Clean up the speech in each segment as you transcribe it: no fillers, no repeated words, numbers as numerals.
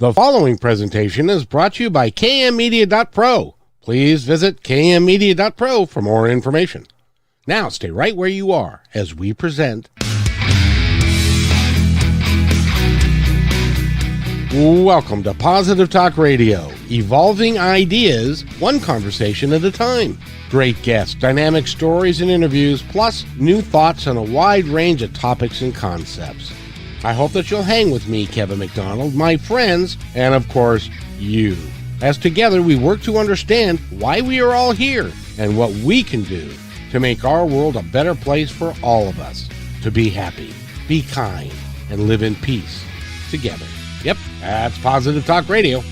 The following presentation is brought to you by kmmedia.pro. Please visit kmmedia.pro for more information. Now stay right where you are as we present. Welcome to Positive Talk Radio, evolving ideas, one conversation at a time. Great guests, dynamic stories and interviews, plus new thoughts on a wide range of topics and concepts. I hope that you'll hang with me, Kevin McDonald, my friends, and of course, you. As together we work to understand why we are all here and what we can do to make our world a better place for all of us. To be happy, be kind, and live in peace together. Yep, that's Positive Talk Radio.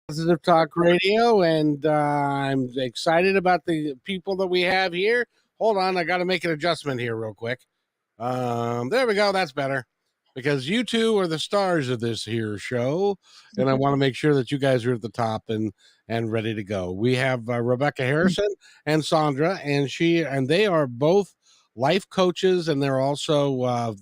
Positive Talk Radio, and I'm excited about the people that we have here. Hold on, I got to make an adjustment here real quick. There we go, that's better. Because you two are the stars of this here show, and I want to make sure that you guys are at the top and ready to go. We have Rebecca Harrison and Sondra, and they are both life coaches, and they're also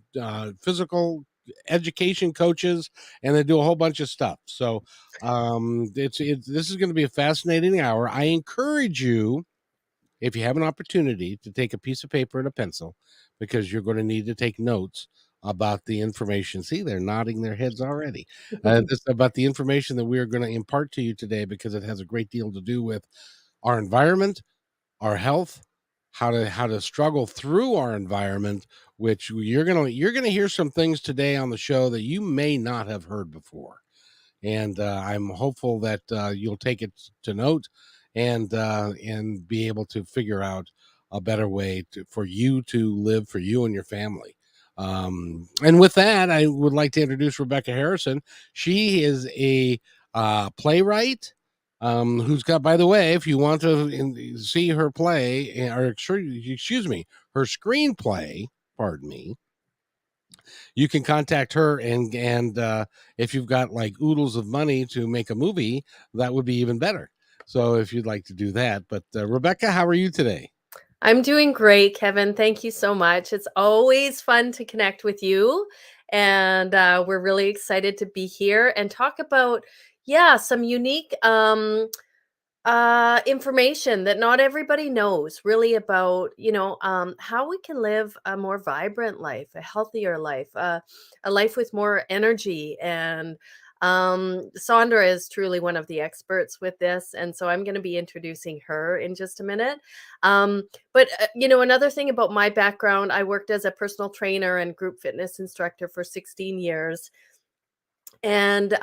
physical education coaches, and they do a whole bunch of stuff. So this is going to be a fascinating hour. I encourage you, if you have an opportunity, to take a piece of paper and a pencil, because you're going to need to take notes about the information. See, they're nodding their heads already. This about the information that we are going to impart to you today, because it has a great deal to do with our environment, our health, how to struggle through our environment, which you're gonna hear some things today on the show that you may not have heard before. And I'm hopeful that you'll take it to note and be able to figure out a better way for you to live, for you and your family. And with that, I would like to introduce Rebecca Harrison. She is a playwright who's got, by the way, if you want to see her play, or excuse me, her screenplay, pardon me, you can contact her, and if you've got like oodles of money to make a movie, that would be even better. So if you'd like to do that. But Rebecca, how are you today? I'm doing great, Kevin. Thank you so much. It's always fun to connect with you. And we're really excited to be here and talk about, some unique information that not everybody knows really about, how we can live a more vibrant life, a healthier life, a life with more energy. And Sondra is truly one of the experts with this. And so I'm going to be introducing her in just a minute. Another thing about my background, I worked as a personal trainer and group fitness instructor for 16 years. And,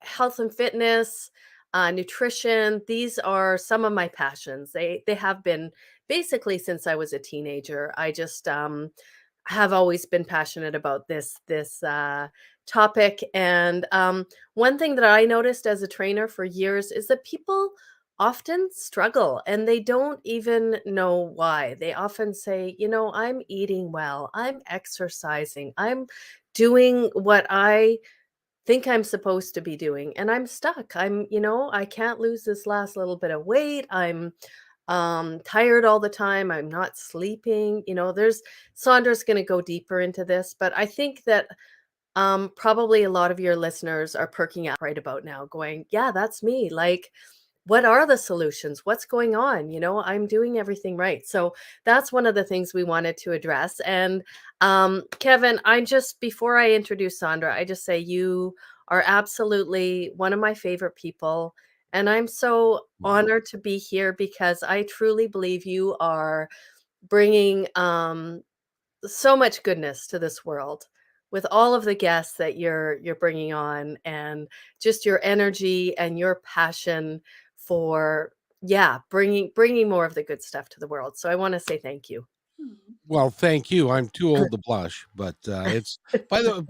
health and fitness, nutrition, these are some of my passions. They have been basically since I was a teenager. I just have always been passionate about this topic. And one thing that I noticed as a trainer for years is that people often struggle and they don't even know why. They often say, I'm eating well, I'm exercising, I'm doing what I think I'm supposed to be doing, and I'm stuck. I can't lose this last little bit of weight. I'm tired all the time. I'm not sleeping. There's Sondra's going to go deeper into this, but I think that probably a lot of your listeners are perking up right about now, going, yeah, that's me. Like, what are the solutions? What's going on? I'm doing everything right. So that's one of the things we wanted to address. And Kevin, before I introduce Sondra, I just say you are absolutely one of my favorite people. And I'm so honored to be here because I truly believe you are bringing so much goodness to this world with all of the guests that you're bringing on, and just your energy and your passion for bringing more of the good stuff to the world. So I want to say thank you. Well, thank you. I'm too old to blush, but it's by the.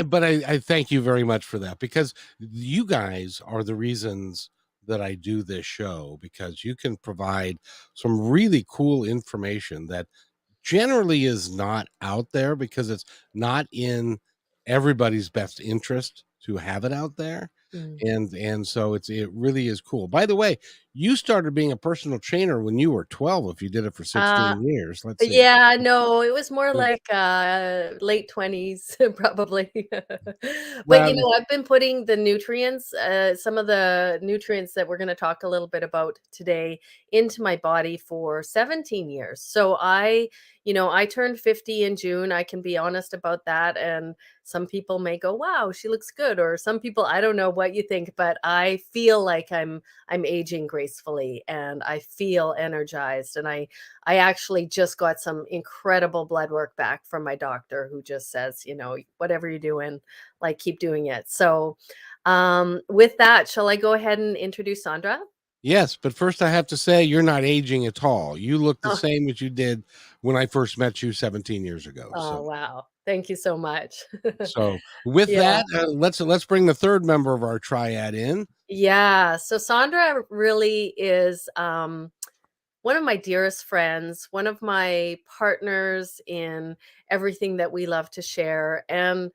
But I thank you very much for that, because you guys are the reasons that I do this show, because you can provide some really cool information that generally is not out there, because it's not in everybody's best interest to have it out there. Mm. And so it really is cool. By the way, you started being a personal trainer when you were 12. If you did it for Uh, 16 years, let's see. yeah, no, it was more like, late 20s probably. But, Well, I've been putting the nutrients, some of the nutrients that we're gonna talk a little bit about today into my body for 17 years. So I turned 50 in June, I can be honest about that, and some people may go, "Wow, she looks good," or some people, I don't know what you think, but I feel like I'm aging gracefully, and I feel energized, and I actually just got some incredible blood work back from my doctor who just says, whatever you're doing, like keep doing it. So, with that, shall I go ahead and introduce Sondra? yes, but first I have to say you're not aging at all. You look the Oh, same as you did when I first met you 17 years ago. oh, wow. Thank you so much. So with Yeah. that, let's bring the third member of our triad in. Yeah. So Sondra really is one of my dearest friends, one of my partners in everything that we love to share. And,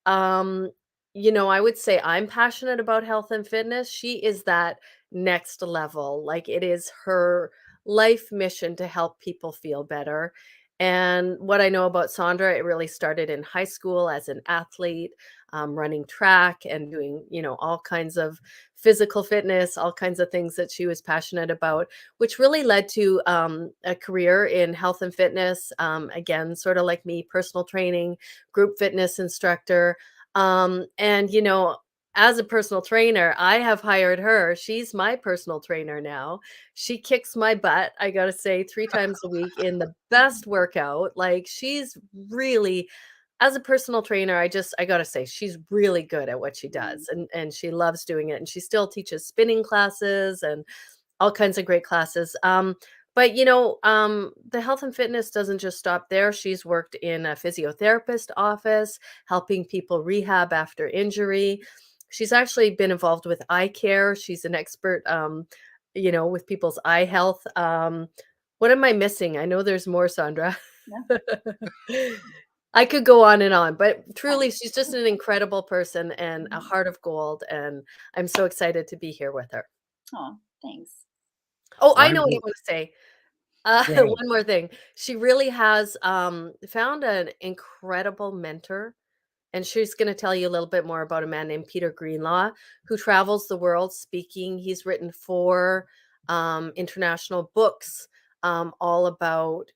um, I would say I'm passionate about health and fitness. She is that next level. Like it is her life mission to help people feel better. And what I know about Sondra, it really started in high school as an athlete, running track and doing, all kinds of physical fitness, all kinds of things that she was passionate about, which really led to a career in health and fitness. Again, sort of like me, personal training, group fitness instructor. And, as a personal trainer, I have hired her. She's my personal trainer now. She kicks my butt, I got to say, 3 times a week in the best workout. Like she's really, as a personal trainer, I gotta say, she's really good at what she Mm. does, and she loves doing it, and she still teaches spinning classes and all kinds of great classes. But the health and fitness doesn't just stop there. She's worked in a physiotherapist office, helping people rehab after injury. She's actually been involved with eye care. She's an expert, with people's eye health. What am I missing? I know there's more, Sandra. Yeah. I could go on and on, but Oh, truly, she's just an incredible person and a mhm. heart of gold. And I'm so excited to be here with her. Aw, thanks. Oh, Well, I know what I want to say. go ahead. One more thing. She really has found an incredible mentor, and she's going to tell you a little bit more about a man named Peter Greenlaw, who travels the world speaking. He's written 4 international books, all about,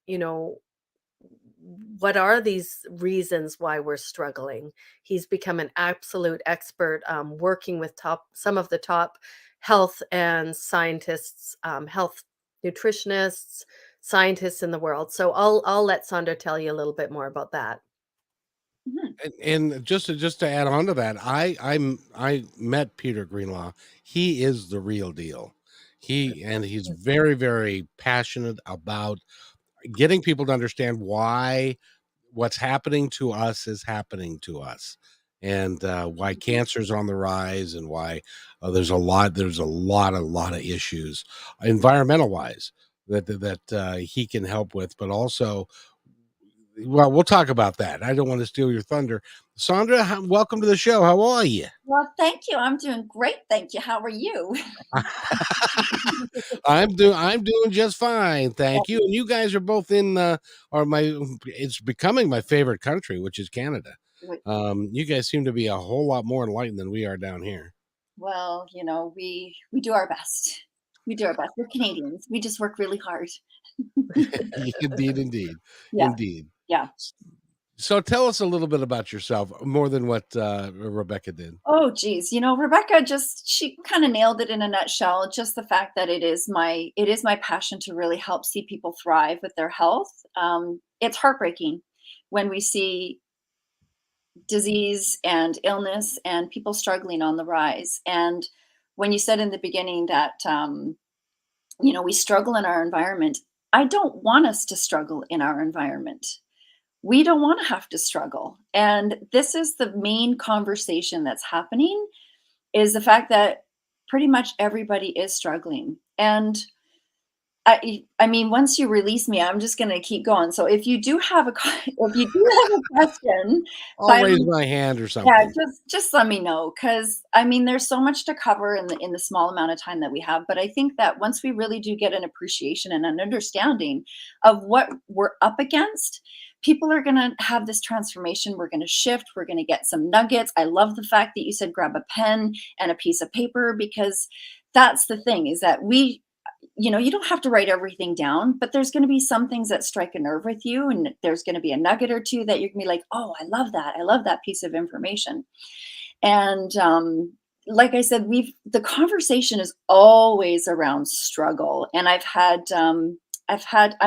what are these reasons why we're struggling. He's become an absolute expert, working with some of the top health and scientists, health nutritionists, scientists in the world. So I'll let Sandra tell you a little bit more about that. Mhm. And just to add on to that, I met Peter Greenlaw. He is the real deal. He's very passionate about getting people to understand why what's happening to us is happening to us, and why Mhm. cancer's on the rise, and why there's a lot of issues environmental wise that he can help with, but also, well, we'll talk about that. I don't want to steal your thunder. Sondra, welcome to the show. How are you? Well, thank you. I'm doing great, thank you. How are you? I'm doing just fine, Well, thank you. And you guys are both in are my it's becoming my favorite country, which is Canada. we You guys seem to be a whole lot more enlightened than we are down here. well, we do our best. We do our best. We're Canadians. We just work really hard. Indeed, indeed, Yeah, indeed. yeah. So tell us a little bit about yourself, more than what Rebecca did. Oh, geez. Rebecca she kind of nailed it in a nutshell. Just the fact that it is my passion to really help see people thrive with their health. It's heartbreaking when we see disease and illness and people struggling on the rise. And when you said in the beginning that, we struggle in our environment, I don't want us to struggle in our environment. We don't want to have to struggle. And this is the main conversation that's happening, is the fact that pretty much everybody is struggling. And I mean, once you release me, I'm just going to keep going. So if you do have a question, I'll by raise my hand or yeah, something. just let me know, because I mean, there's so much to cover in the small amount of time that we have. But I think that once we really do get an appreciation and an understanding of what we're up against, people are going to have this transformation. We're going to shift. We're going to get some nuggets. I love the fact that you said grab a pen and a piece of paper, because that's the thing, is that you don't have to write everything down, but there's going to be some things that strike a nerve with you. And there's going to be a nugget or two that you're going to be like, oh, I love that. I love that piece of information. And like I said, the conversation is always around struggle. And I'm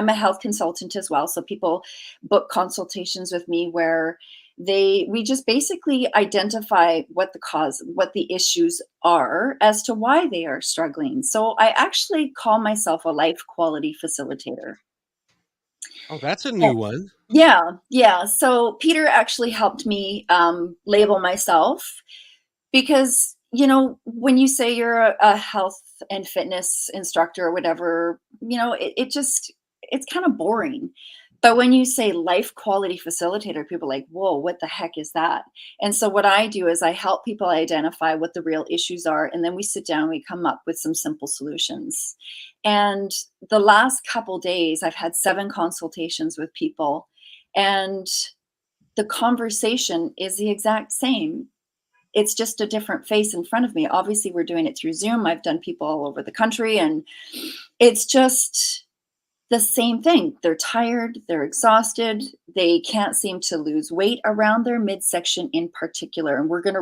a health consultant as well. So people book consultations with me where we just basically identify what the issues are as to why they are struggling. So I actually call myself a life quality facilitator. Oh, that's a new one. Yeah. So Peter actually helped me label myself, because when you say you're a health and fitness instructor or whatever, it's kind of boring. But when you say life quality facilitator, people are like, whoa, what the heck is that? And so what I do is I help people identify what the real issues are, and then we sit down, we come up with some simple solutions. And the last couple days I've had 7 consultations with people, and the conversation is the exact same. It's just a different face in front of me. Obviously, we're doing it through Zoom. I've done people all over the country, and it's just the same thing. They're tired, they're exhausted, they can't seem to lose weight around their midsection in particular. And we're going to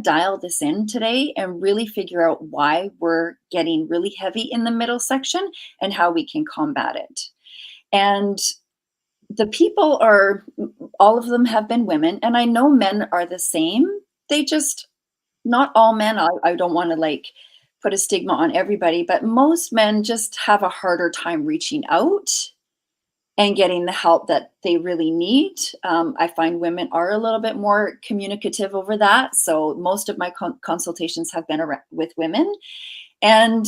dial this in today and really figure out why we're getting really heavy in the middle section and how we can combat it. And the people all of them have been women, and I know men are the same. They just, not all men, I don't want to put a stigma on everybody, but most men just have a harder time reaching out and getting the help that they really need. I find women are a little bit more communicative over that. So most of my consultations have been with women, and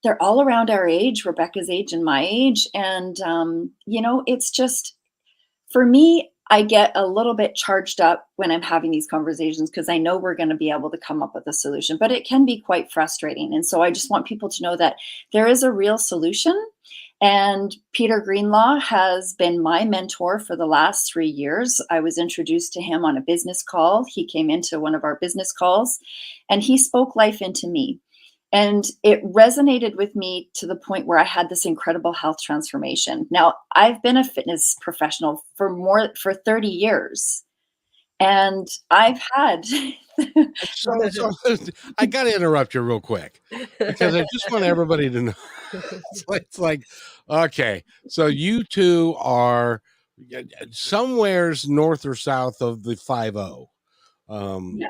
they're all around our age, Rebecca's age and my age. And, it's just, for me, I get a little bit charged up when I'm having these conversations, because I know we're going to be able to come up with a solution, but it can be quite frustrating. And so I just want people to know that there is a real solution. And Peter Greenlaw has been my mentor for the last 3 years. I was introduced to him on a business call. He came into one of our business calls, and he spoke life into me. And it resonated with me to the point where I had this incredible health transformation. Now, I've been a fitness professional for 30 years, and I've had So I got to interrupt you real quick, because I just want everybody to know. It's like, okay, so you two are somewheres north or south of the 50. Yeah.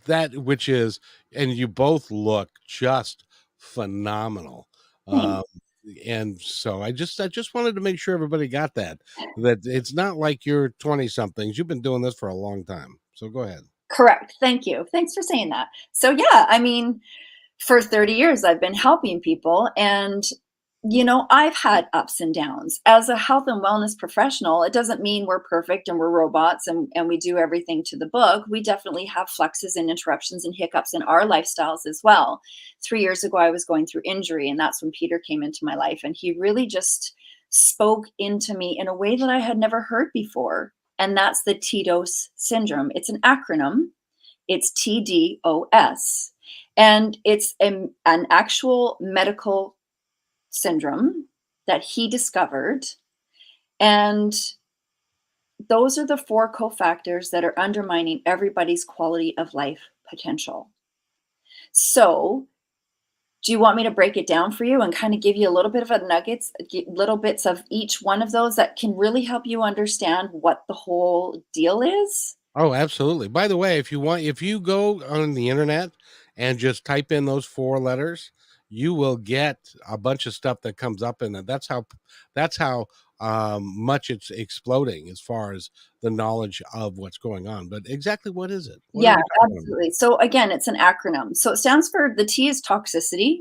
That which is, and you both look just phenomenal. And so I just wanted to make sure everybody got that it's not like you're 20 somethings. You've been doing this for a long time. So go ahead. Correct. Thank you. Thanks for saying that. So yeah, I mean, for 30 years, I've been helping people, and I've had ups and downs. As a health and wellness professional, it doesn't mean we're perfect and we're robots and we do everything to the book. We definitely have fluxes and interruptions and hiccups in our lifestyles as well. 3 years ago, I was going through injury, and that's when Peter came into my life, and he really just spoke into me in a way that I had never heard before. And that's the TDOS syndrome. It's an acronym. It's TDOS. And it's an actual medical syndrome that he discovered. And those are the 4 cofactors that are undermining everybody's quality of life potential. So, do you want me to break it down for you and kind of give you a little bit of little bits of each one of those that can really help you understand what the whole deal is? Oh, absolutely. By the way, if you go on the internet and just type in those 4 letters, you will get a bunch of stuff that comes up in it. That's how much it's exploding as far as the knowledge of what's going on. But exactly what is it? What are Yeah, we talking about? absolutely. So again, it's an acronym. So it stands for, the T is toxicity,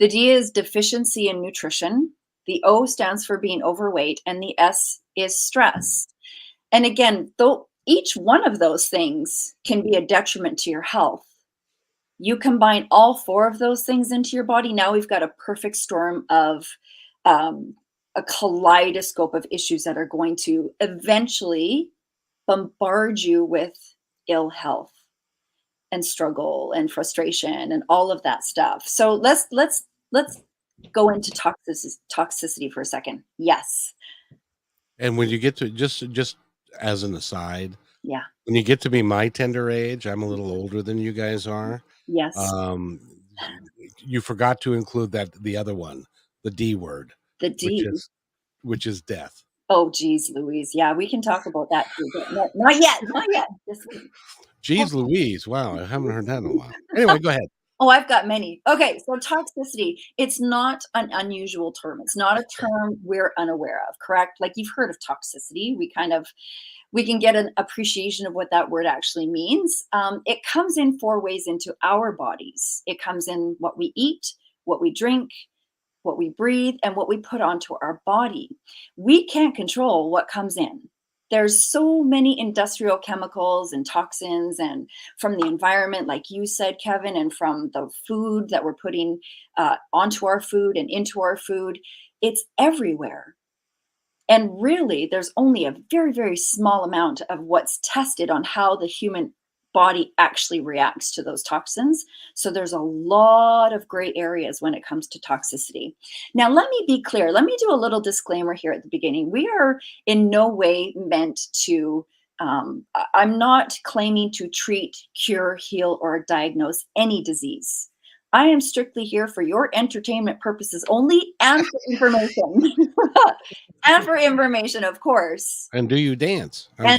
The D is deficiency in nutrition. The O stands for being overweight, and the S is stress. And again, though each one of those things can be a detriment to your health, you combine all four of those things into your body, now we've got a perfect storm of a kaleidoscope of issues that are going to eventually bombard you with ill health and struggle and frustration and all of that stuff. So let's go into toxicity for a second. Yes. And when you get to, just as an aside, Yeah. when you get to be my tender age, I'm a little older than you guys are. Yes. You forgot to include the other one, the D word, The D. which is death. Oh, geez, Louise. Yeah, we can talk about that too, but not yet. Not yet. Geez Louise. Wow, I haven't heard that in a while. Anyway, go ahead. Oh, I've got many. Okay, so toxicity, it's not an unusual term. It's not a term we're unaware of, correct? Like you've heard of toxicity. We can get an appreciation of what that word actually means. It comes in four ways into our bodies. It comes in what we eat, what we drink, what we breathe, and what we put onto our body. We can't control what comes in. There's so many industrial chemicals and toxins, and from the environment, like you said, Kevin, and from the food that we're putting onto our food and into our food. It's everywhere. And really, there's only a very, very small amount of what's tested on how the human body actually reacts to those toxins. So there's a lot of gray areas when it comes to toxicity. Now, let me be clear. Let me do a little disclaimer here at the beginning. We are in no way meant to, I'm not claiming to treat, cure, heal, or diagnose any disease. I am strictly here for your entertainment purposes only, and for information. And for information, of course. And do you dance? I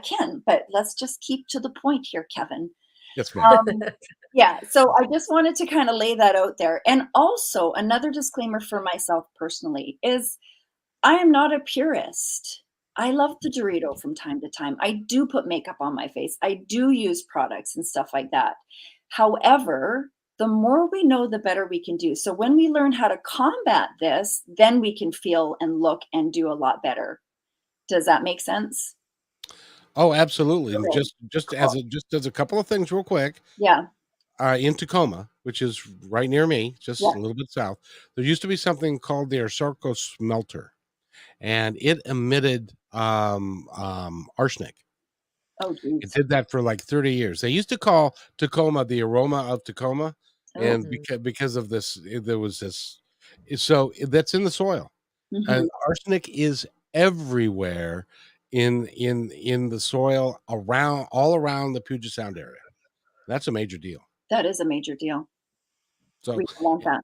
can, but let's just keep to the point here, Kevin. Yes, ma'am. Yeah, so I just wanted to kind of lay that out there. And also, another disclaimer for myself personally is I am not a purist. I love the Dorito from time to time. I do put makeup on my face. I do use products and stuff like that. However, the more we know, the better we can do. So when we learn how to combat this, then we can feel and look and do a lot better. Does that make sense? Oh, absolutely. And Okay. just as a couple of things real quick. Yeah. In Tacoma, which is right near me, just Yeah. a little bit south, there used to be something called the Arsorco smelter, and it emitted arsenic. Oh, It geez. did that for like 30 years. They used to call Tacoma the aroma of Tacoma, and because of this, there was this. So that's in the soil, and arsenic is everywhere in the soil all around the Puget Sound area. That's a major deal. That is a major deal. So We don't want that.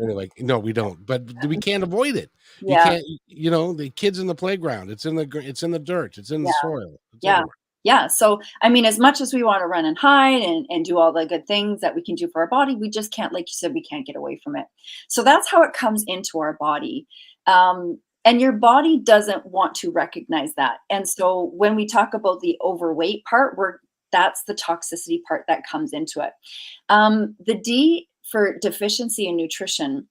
anyway, no, we don't, but we can't avoid it. You Yeah. can't, the kids in the playground, it's in the dirt, it's in the soil. It's Yeah. everywhere. Yeah. So, I mean, as much as we want to run and hide and do all the good things that we can do for our body, we just can't, like you said, we can't get away from it. So that's how it comes into our body. And your body doesn't want to recognize that. And so when we talk about the overweight part, that's the toxicity part that comes into it. The D for deficiency in nutrition,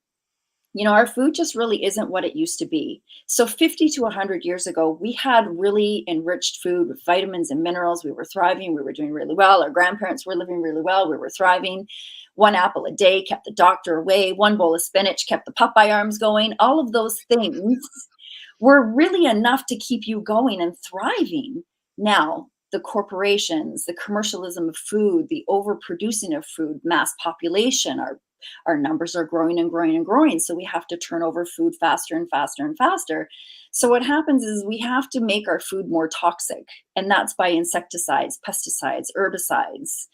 our food just really isn't what it used to be. So 50 to 100 years ago, we had really enriched food with vitamins and minerals. We were thriving. We were doing really well. Our grandparents were living really well. We were thriving. 1 apple a day kept the doctor away. 1 bowl of spinach kept the Popeye arms going. All of those things were really enough to keep you going and thriving. Now, the corporations, the commercialism of food, the overproducing of food, mass population, our numbers are growing and growing and growing. So we have to turn over food faster and faster and faster. So what happens is we have to make our food more toxic. And that's by insecticides, pesticides, herbicides.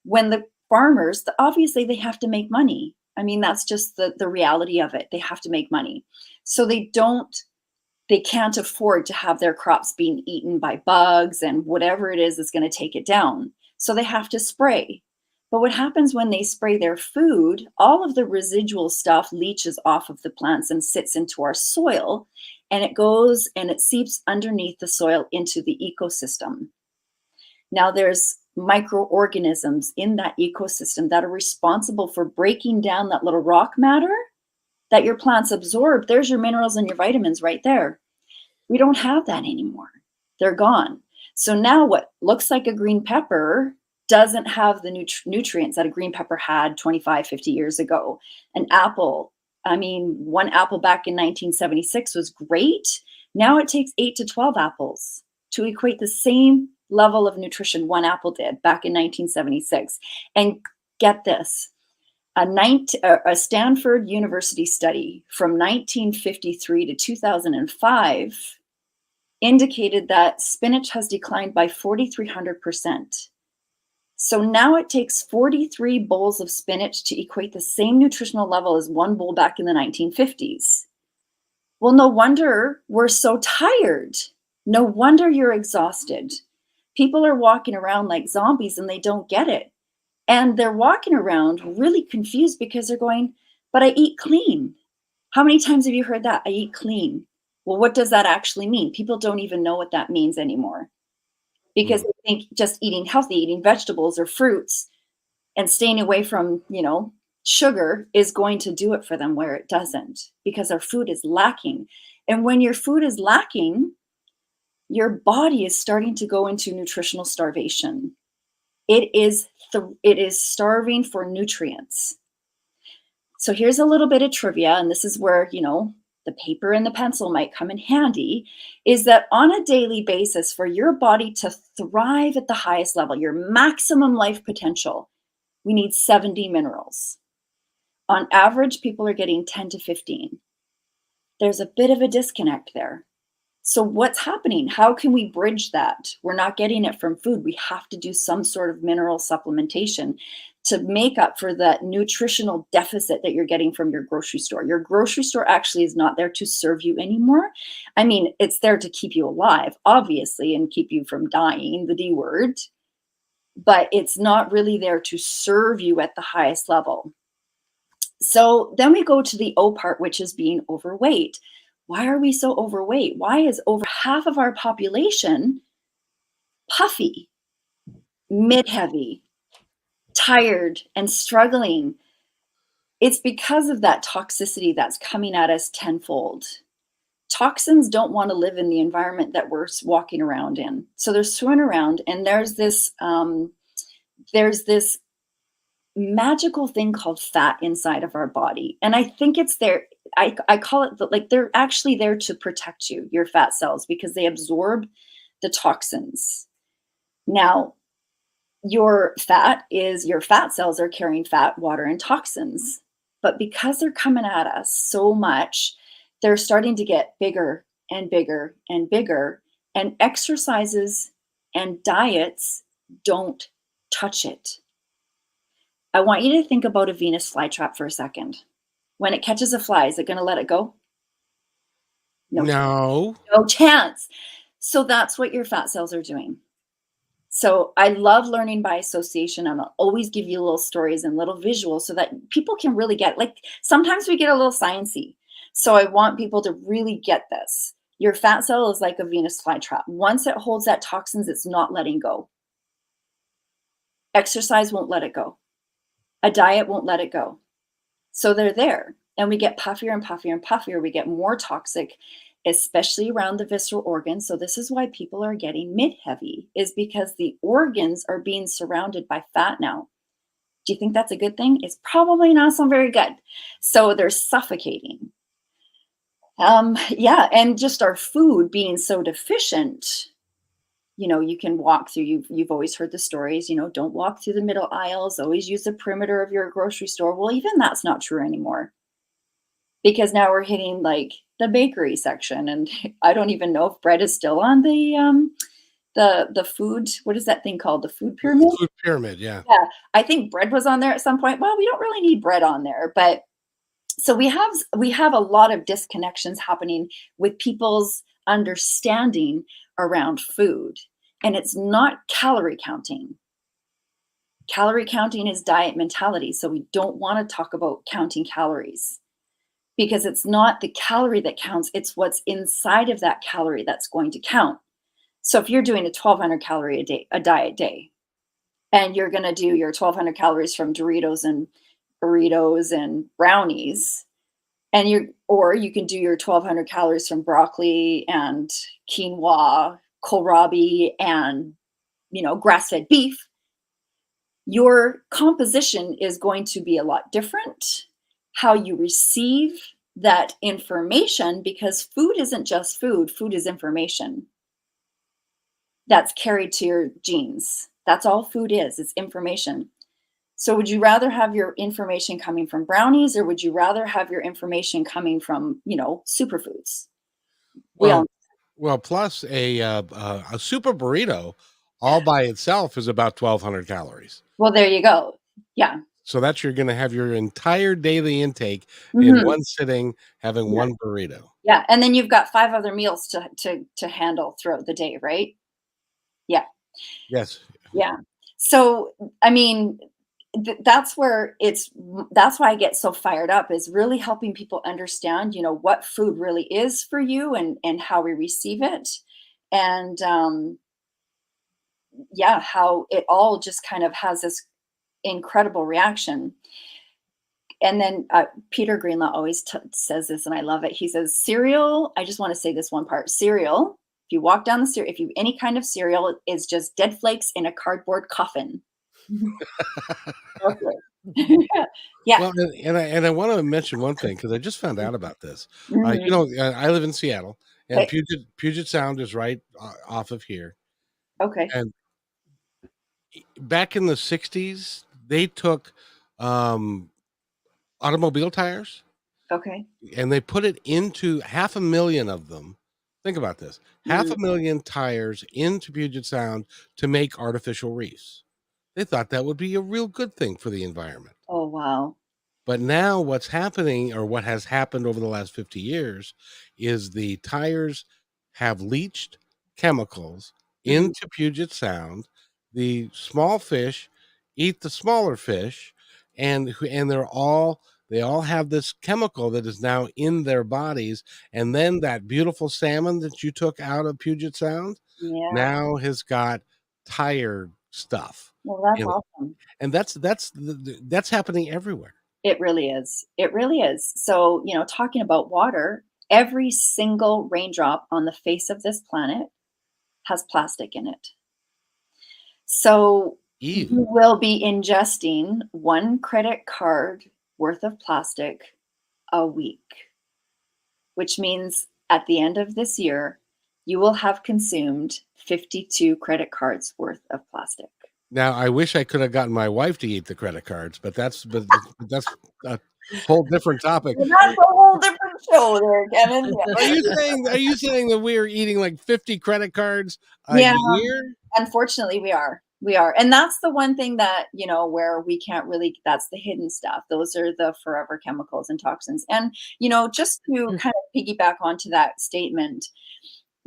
When the farmers, obviously they have to make money. I mean, that's just the reality of it. They have to make money. So they can't afford to have their crops being eaten by bugs and whatever it is that's going to take it down. So they have to spray. But what happens when they spray their food, all of the residual stuff leaches off of the plants and sits into our soil, and it goes and it seeps underneath the soil into the ecosystem. Now there's microorganisms in that ecosystem that are responsible for breaking down that little rock matter that your plants absorb. There's your minerals and your vitamins right there. We don't have that anymore. They're gone. So now what looks like a green pepper doesn't have the nutrients that a green pepper had 25, 50 years ago. An apple, I mean, one apple back in 1976 was great. Now it takes 8 to 12 apples to equate the same level of nutrition one apple did back in 1976. And get this, a Stanford University study from 1953 to 2005 indicated that spinach has declined by 4,300%. So now it takes 43 bowls of spinach to equate the same nutritional level as one bowl back in the 1950s. Well, no wonder we're so tired. No wonder you're exhausted. People are walking around like zombies and they don't get it. And they're walking around really confused because they're going, but I eat clean. How many times have you heard that? I eat clean. Well, what does that actually mean? People don't even know what that means anymore because they think just eating healthy, eating vegetables or fruits and staying away from, sugar is going to do it for them, where it doesn't, because our food is lacking. And when your food is lacking, your body is starting to go into nutritional starvation. It is starving for nutrients. So here's a little bit of trivia, and this is where, the paper and the pencil might come in handy, is that on a daily basis, for your body to thrive at the highest level, your maximum life potential, we need 70 minerals. On average, people are getting 10 to 15. There's a bit of a disconnect there. So what's happening? How can we bridge that? We're not getting it from food. We have to do some sort of mineral supplementation to make up for that nutritional deficit that you're getting from your grocery store. Your grocery store actually is not there to serve you anymore. I mean, it's there to keep you alive, obviously, and keep you from dying, the D word, but it's not really there to serve you at the highest level. So then we go to the O part, which is being overweight. Why are we so overweight? Why is over half of our population puffy, mid-heavy, tired, and struggling? It's because of that toxicity that's coming at us tenfold. Toxins don't want to live in the environment that we're walking around in. So they're swimming around, and there's this magical thing called fat inside of our body. And I think it's there. I call it like they're actually there to protect you, your fat cells, because they absorb the toxins. Now, your fat cells are carrying fat, water, and toxins. But because they're coming at us so much, they're starting to get bigger and bigger and bigger. And exercises and diets don't touch it. I want you to think about a Venus flytrap for a second. When it catches a fly, is it going to let it go? No chance. So that's what your fat cells are doing. So I love learning by association. I'll always give you little stories and little visuals so that people can really get, like, sometimes we get a little sciencey. So I want people to really get this. Your fat cell is like a Venus flytrap. Once it holds that toxins, it's not letting go. Exercise won't let it go. A diet won't let it go. So they're there, and we get puffier and puffier and puffier. We get more toxic, especially around the visceral organs. So this is why people are getting mid-heavy, is because the organs are being surrounded by fat now. Do you think that's a good thing? It's probably not so very good. So they're suffocating. And just our food being so deficient, you can walk through, you've always heard the stories, don't walk through the middle aisles, always use the perimeter of your grocery store. Well, even that's not true anymore, because now we're hitting like the bakery section, and I don't even know if bread is still on the food. What is that thing called? The food pyramid? Food pyramid, yeah. Yeah, I think bread was on there at some point. Well, we don't really need bread on there, but so we have a lot of disconnections happening with people's understanding around food. And it's not calorie counting. Calorie counting is diet mentality. So we don't want to talk about counting calories, because it's not the calorie that counts. It's what's inside of that calorie that's going to count. So if you're doing a 1,200 calorie a diet day, and you're going to do your 1,200 calories from Doritos and burritos and brownies, or you can do your 1,200 calories from broccoli and quinoa, kohlrabi, and grass-fed beef, your composition is going to be a lot different. How you receive that information, because food isn't just food, food is information that's carried to your genes. That's all food is, it's information. So would you rather have your information coming from brownies, or would you rather have your information coming from, superfoods? Well, plus a super burrito all by itself is about 1,200 calories. Well, there you go. Yeah. So that's you're going to have your entire daily intake in one sitting, having one burrito. Yeah, and then you've got 5 other meals to handle throughout the day, right? Yeah. Yes. Yeah. So, I mean, that's why I get so fired up, is really helping people understand, what food really is for you, and how we receive it. And how it all just kind of has this incredible reaction. And then Peter Greenlaw always says this, and I love it. He says, cereal, I just want to say this one part, cereal, if you walk down the cereal, if you any kind of cereal, is just dead flakes in a cardboard coffin. Yeah. Well, and I want to mention one thing, because I just found out about this. I live in Seattle, and Okay. Puget Sound is right off of here. Okay. And back in the 60s, they took automobile tires. Okay. And they put it into 500,000 of them. Think about this. 500,000 tires into Puget Sound to make artificial reefs. They thought that would be a real good thing for the environment. Oh, wow. But now what's happening, or what has happened over the last 50 years, is the tires have leached chemicals into Puget Sound. The small fish eat the smaller fish, and they all have this chemical that is now in their bodies. And then that beautiful salmon that you took out of Puget Sound now has got tire stuff. Well, that's awesome. And that's happening everywhere. It really is. It really is. So, talking about water, every single raindrop on the face of this planet has plastic in it. So you will be ingesting 1 credit card worth of plastic a week, which means at the end of this year, you will have consumed 52 credit cards worth of plastic. Now, I wish I could have gotten my wife to eat the credit cards, but that's a whole different topic. Well, that's a whole different show there, Kevin. Yeah. Are you saying that we are eating like 50 credit cards a year? Unfortunately, we are. And that's the one thing that, where we can't really, that's the hidden stuff. Those are the forever chemicals and toxins. And, just to kind of piggyback onto that statement,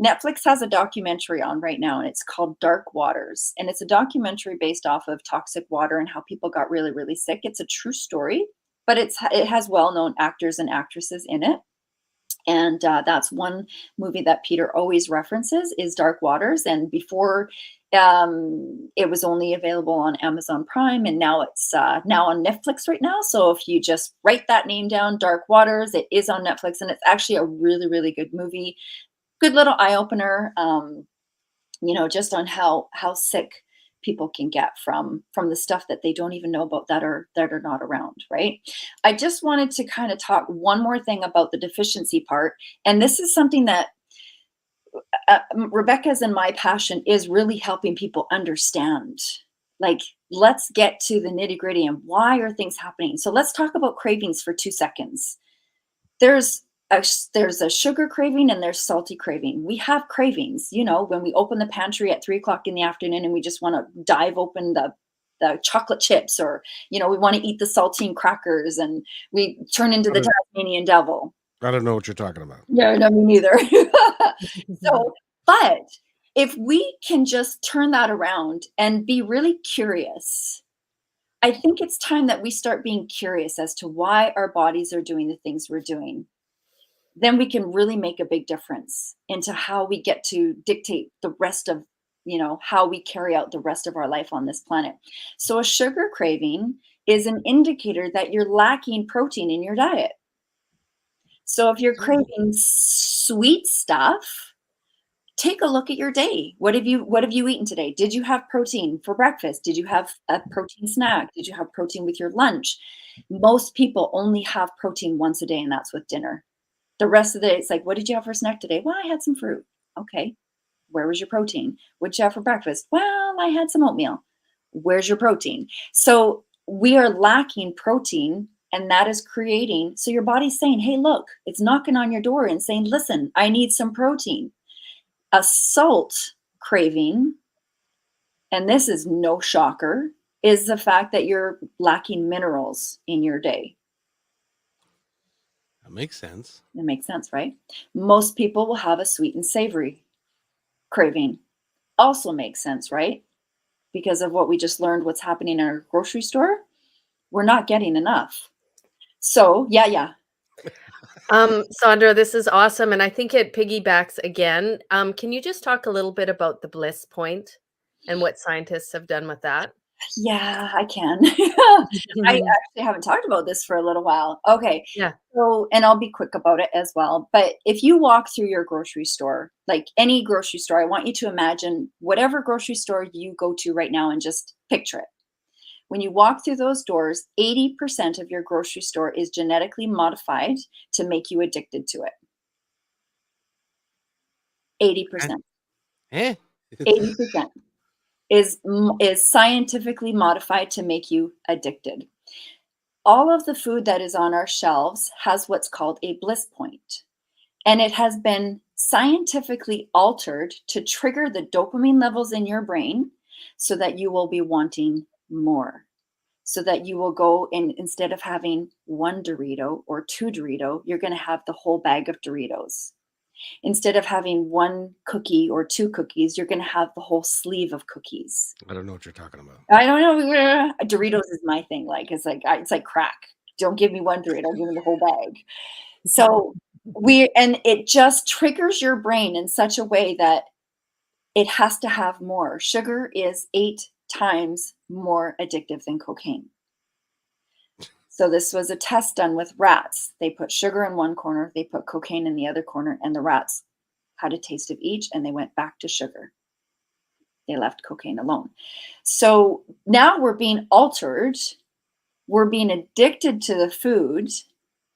Netflix has a documentary on right now, and it's called Dark Waters. And it's a documentary based off of toxic water and how people got really, really sick. It's a true story, but it has well-known actors and actresses in it. And that's one movie that Peter always references, is Dark Waters. And before, it was only available on Amazon Prime, and now it's now on Netflix right now. So if you just write that name down, Dark Waters, it is on Netflix, and it's actually a really, really good movie. Good little eye opener, just on how sick people can get from the stuff that they don't even know about, that are not around, right? I just wanted to kind of talk one more thing about the deficiency part, and this is something that Rebecca's and my passion is really helping people understand. Like, let's get to the nitty gritty and why are things happening. So let's talk about cravings for 2 seconds. There's a sugar craving and there's salty craving. We have cravings, when we open the pantry at 3:00 in the afternoon and we just want to dive open the chocolate chips, or, we want to eat the saltine crackers, and we turn into the Tasmanian devil. I don't know what you're talking about. Yeah, no, me neither. So, but if we can just turn that around and be really curious, I think it's time that we start being curious as to why our bodies are doing the things we're doing. Then we can really make a big difference into how we get to dictate the rest of how we carry out the rest of our life on this planet. So a sugar craving is an indicator that you're lacking protein in your diet. So if you're craving sweet stuff, take a look at your day. What have you eaten today? Did you have protein for breakfast? Did you have a protein snack? Did you have protein with your lunch? Most people only have protein once a day, and that's with dinner. The rest of the day, it's like, what did you have for snack today? Well, I had some fruit. Okay. Where was your protein? What did you have for breakfast? Well, I had some oatmeal. Where's your protein? So we are lacking protein, and that is creating, so your body's saying, hey, look, it's knocking on your door and saying, listen, I need some protein. A salt craving, and this is no shocker, is the fact that you're lacking minerals in your day. That makes sense. It makes sense, right? Most people will have a sweet and savory craving. Also makes sense, right? Because of what we just learned, what's happening in our grocery store, we're not getting enough. So, yeah. Sondra, this is awesome. And I think it piggybacks again. Can you just talk a little bit about the bliss point and what scientists have done with that? Yeah, I can. I actually haven't talked about this for a little while. Okay. Yeah. So, and I'll be quick about it as well. But if you walk through your grocery store, like any grocery store, I want you to imagine whatever grocery store you go to right now and just picture it. When you walk through those doors, 80% of your grocery store is genetically modified to make you addicted to it. 80%. 80% is scientifically modified to make you addicted. All of the food that is on our shelves has what's called a bliss point. And it has been scientifically altered to trigger the dopamine levels in your brain so that you will be wanting more. So that you will go and instead of having one Dorito or two Dorito, you're going to have the whole bag of Doritos. Instead of having one cookie or two cookies, you're going to have the whole sleeve of cookies. I don't know what you're talking about. I don't know. Doritos is my thing. Like it's like crack. Don't give me one Dorito, give me the whole bag. So it just triggers your brain in such a way that it has to have more. Sugar is 8 times more addictive than cocaine. So this was a test done with rats. They put sugar in one corner, they put cocaine in the other corner, and the rats had a taste of each and they went back to sugar. They left cocaine alone. So now we're being altered. We're being addicted to the food.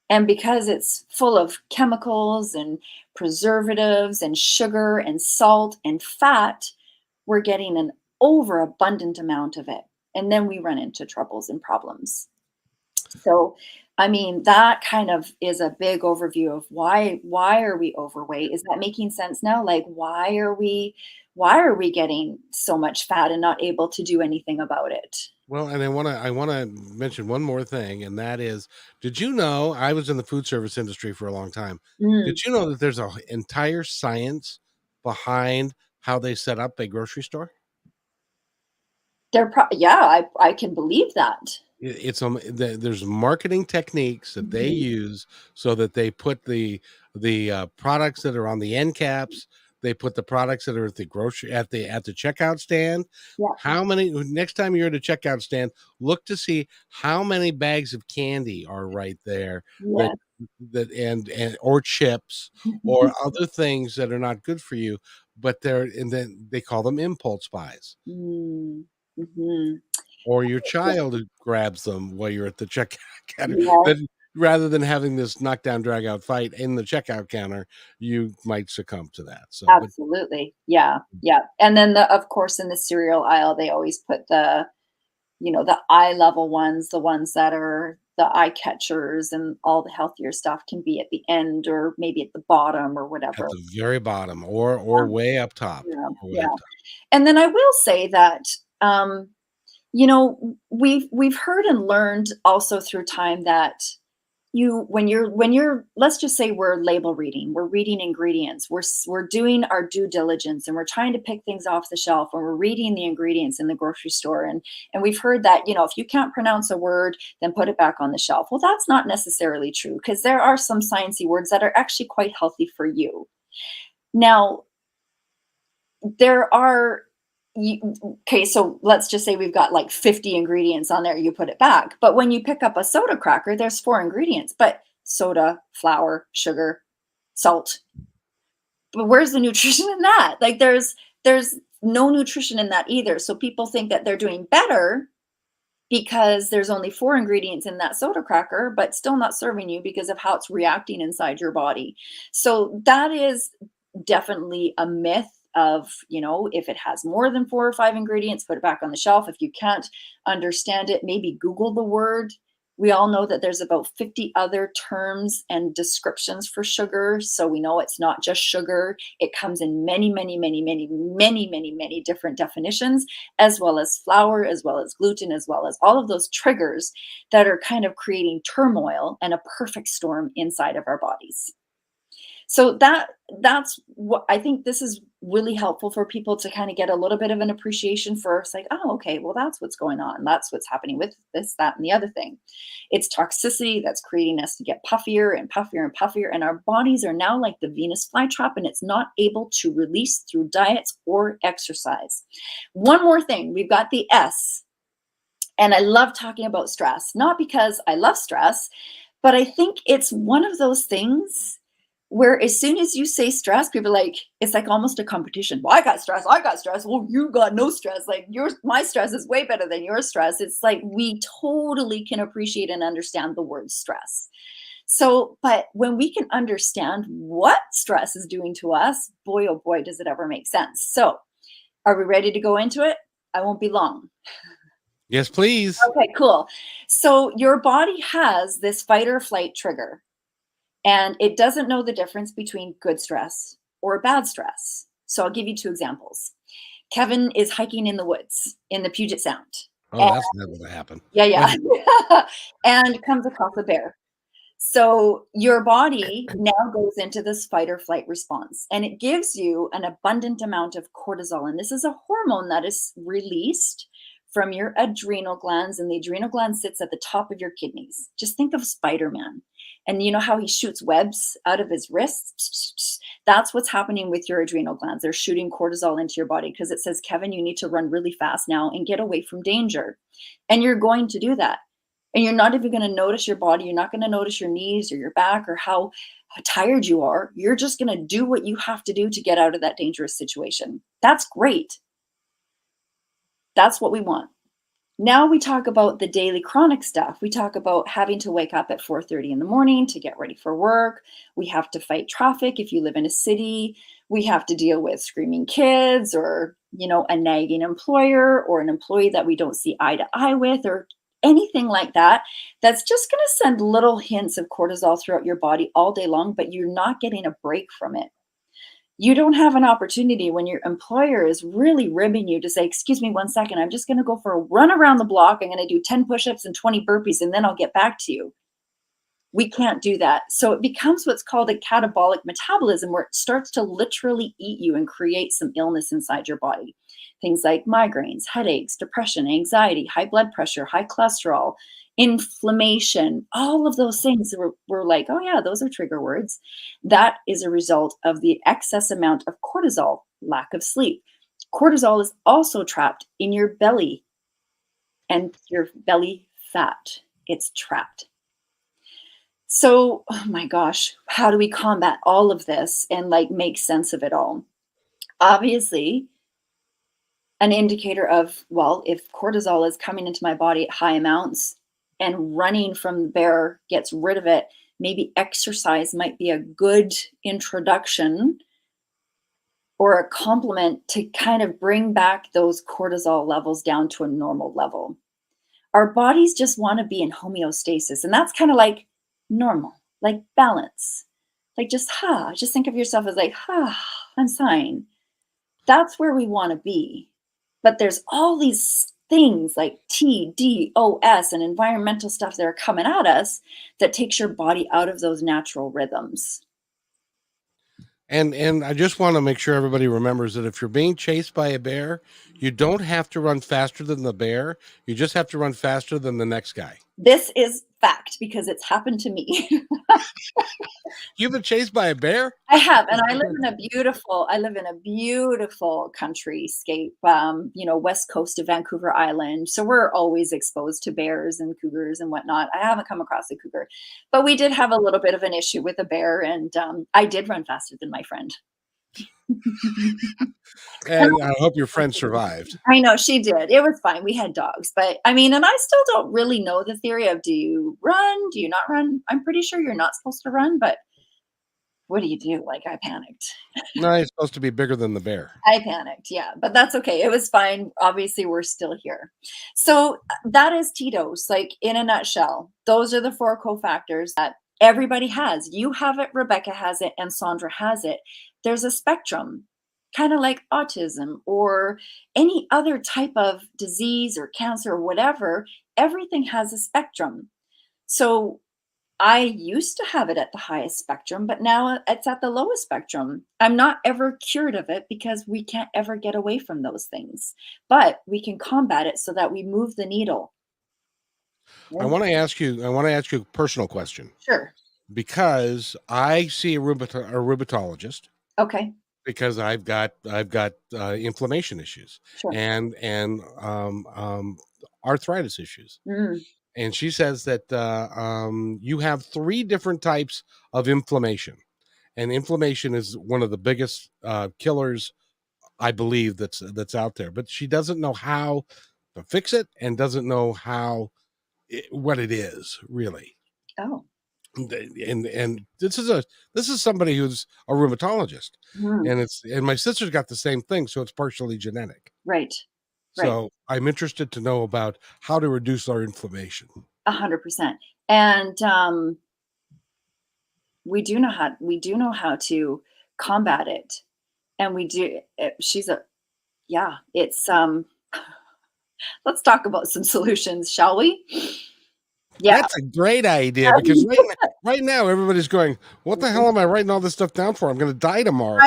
And because it's full of chemicals and preservatives and sugar and salt and fat, we're getting an overabundant amount of it. And then we run into troubles and problems. So, I mean, that kind of is a big overview of why are we overweight? Is that making sense now? Like, why are we getting so much fat and not able to do anything about it? Well, and I want to mention one more thing, and that is, did you know, I was in the food service industry for a long time. Did you know that there's an entire science behind how they set up a grocery store? I can believe that. There's marketing techniques that they use so that they put the products that are on the end caps. They put the products that are at the checkout stand. Yeah. How many? Next time you're at a checkout stand, look to see how many bags of candy are right there. Yes. And or chips or other things that are not good for you, but then they call them impulse buys. Or your child who grabs them while you're at the checkout counter. Yeah. Rather than having this knockdown, drag out fight in the checkout counter, you might succumb to that. So absolutely. Yeah. And then of course in the cereal aisle, they always put the eye level ones, the ones that are the eye catchers, and all the healthier stuff can be at the end or maybe at the bottom or whatever. At the very bottom or way up top. Yeah. And then I will say that we've heard and learned also through time that when you're let's just say we're label reading, we're reading ingredients, we're doing our due diligence, and we're trying to pick things off the shelf, and we're reading the ingredients in the grocery store, and we've heard that if you can't pronounce a word, then put it back on the shelf. Well, that's not necessarily true, because there are some sciencey words that are actually quite healthy for you. Now, there are okay, so let's just say we've got like 50 ingredients on there, you put it back. But when you pick up a soda cracker, there's 4 ingredients, but soda, flour, sugar, salt. But where's the nutrition in that? Like there's no nutrition in that either. So people think that they're doing better because there's only 4 ingredients in that soda cracker, but still not serving you because of how it's reacting inside your body. So that is definitely a myth of, if it has more than 4 or 5 ingredients, put it back on the shelf. If you can't understand it, maybe Google the word. We all know that there's about 50 other terms and descriptions for sugar. So we know it's not just sugar. It comes in many, many, many, many, many, many, many different definitions, as well as flour, as well as gluten, as well as all of those triggers that are kind of creating turmoil and a perfect storm inside of our bodies. So that's what I think this is really helpful for people to kind of get a little bit of an appreciation for. It's like, oh, okay, well, that's what's going on. That's what's happening with this, that, and the other thing. It's toxicity that's creating us to get puffier and puffier and puffier. And our bodies are now like the Venus flytrap, and it's not able to release through diets or exercise. One more thing, we've got the S. And I love talking about stress, not because I love stress, but I think it's one of those things where as soon as you say stress, people are like, it's like almost a competition. Well, I got stress. Well, you got no stress. Like my stress is way better than your stress. It's like we totally can appreciate and understand the word stress. So, but when we can understand what stress is doing to us, boy, oh boy, does it ever make sense. So are we ready to go into it? I won't be long. Yes, please. Okay, cool. So your body has this fight or flight trigger. And it doesn't know the difference between good stress or bad stress. So I'll give you 2 examples. Kevin is hiking in the woods in the Puget Sound. Oh, that's never going to happen. Yeah. And comes across a bear. So your body now goes into this fight or flight response, and it gives you an abundant amount of cortisol. And this is a hormone that is released from your adrenal glands, and the adrenal gland sits at the top of your kidneys. Just think of Spider-Man. And you know how he shoots webs out of his wrists? That's what's happening with your adrenal glands. They're shooting cortisol into your body because it says, Kevin, you need to run really fast now and get away from danger. And you're going to do that. And you're not even going to notice your body. You're not going to notice your knees or your back or how tired you are. You're just going to do what you have to do to get out of that dangerous situation. That's great. That's what we want. Now we talk about the daily chronic stuff. We talk about having to wake up at 4:30 in the morning to get ready for work. We have to fight traffic if you live in a city. We have to deal with screaming kids or, a nagging employer or an employee that we don't see eye to eye with or anything like that. That's just going to send little hints of cortisol throughout your body all day long, but you're not getting a break from it. You don't have an opportunity when your employer is really ribbing you to say, excuse me 1 second, I'm just going to go for a run around the block. I'm going to do 10 push-ups and 20 burpees, and then I'll get back to you. We can't do that. So it becomes what's called a catabolic metabolism, where it starts to literally eat you and create some illness inside your body. Things like migraines, headaches, depression, anxiety, high blood pressure, high cholesterol, inflammation, all of those things we're like, oh yeah, those are trigger words. That is a result of the excess amount of cortisol, lack of sleep. Cortisol is also trapped in your belly and your belly fat. It's trapped. So, oh my gosh, how do we combat all of this and make sense of it all? Obviously, an indicator of, well, if cortisol is coming into my body at high amounts and running from the bear gets rid of it, maybe exercise might be a good introduction or a complement to kind of bring back those cortisol levels down to a normal level. Our bodies just want to be in homeostasis, and that's kind of like normal, like balance, like just think of yourself as like, I'm fine. That's where we want to be. But there's all these things like TDOS and environmental stuff that are coming at us that takes your body out of those natural rhythms. And I just want to make sure everybody remembers that if you're being chased by a bear, you don't have to run faster than the bear. You just have to run faster than the next guy. This is fact because it's happened to me. You've been chased by a bear? I have, and I live in a beautiful countryscape, west coast of Vancouver Island. So we're always exposed to bears and cougars and whatnot. I haven't come across a cougar, but we did have a little bit of an issue with a bear, and I did run faster than my friend. And I hope your friend survived. I know she did. It was fine. We had dogs, but I mean, and I still don't really know the theory of, do you run? Do you not run? I'm pretty sure you're not supposed to run, but what do you do? Like, I panicked. No, he's supposed to be bigger than the bear. I panicked. Yeah, but that's okay. It was fine. Obviously, we're still here. So that is TDOS, like in a nutshell. Those are the 4 cofactors that everybody has. You have it, Rebecca has it, and Sondra has it. There's a spectrum, kind of like autism or any other type of disease or cancer or whatever. Everything has a spectrum. So I used to have it at the highest spectrum, but now it's at the lowest spectrum. I'm not ever cured of it because we can't ever get away from those things, but we can combat it so that we move the needle. I want to ask you a personal question. Sure. Because I see a rheumatologist. Okay. Because I've got inflammation issues. Sure. and arthritis issues. And she says that you have 3 different types of inflammation, and inflammation is one of the biggest killers, I believe, that's out there. But she doesn't know how to fix it and doesn't know what it is really. Oh. And this is somebody who's a rheumatologist, and my sister's got the same thing, so it's partially genetic. Right. So I'm interested to know about how to reduce our inflammation. 100%. And we do know how to combat it. And we do. It's let's talk about some solutions, shall we? Yeah. That's a great idea, because right now everybody's going, what the hell am I writing all this stuff down for? I'm going to die tomorrow.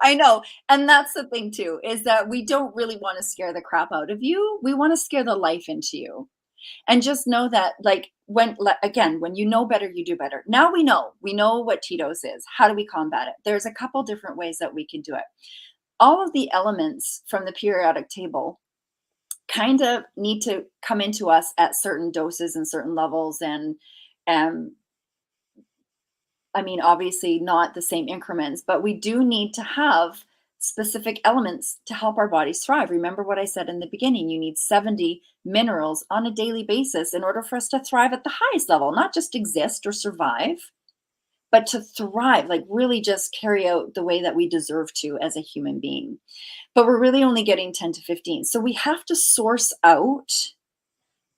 I know. And that's the thing too, is that we don't really want to scare the crap out of you. We want to scare the life into you. And just know that, like, when you know better, you do better. Now we know what TDOS is. How do we combat it? There's a couple different ways that we can do it. All of the elements from the periodic table kind of need to come into us at certain doses and certain levels. And I mean, obviously not the same increments, but we do need to have specific elements to help our bodies thrive. Remember what I said in the beginning, you need 70 minerals on a daily basis in order for us to thrive at the highest level, not just exist or survive, but to thrive, like really just carry out the way that we deserve to as a human being. But we're really only getting 10 to 15. So we have to source out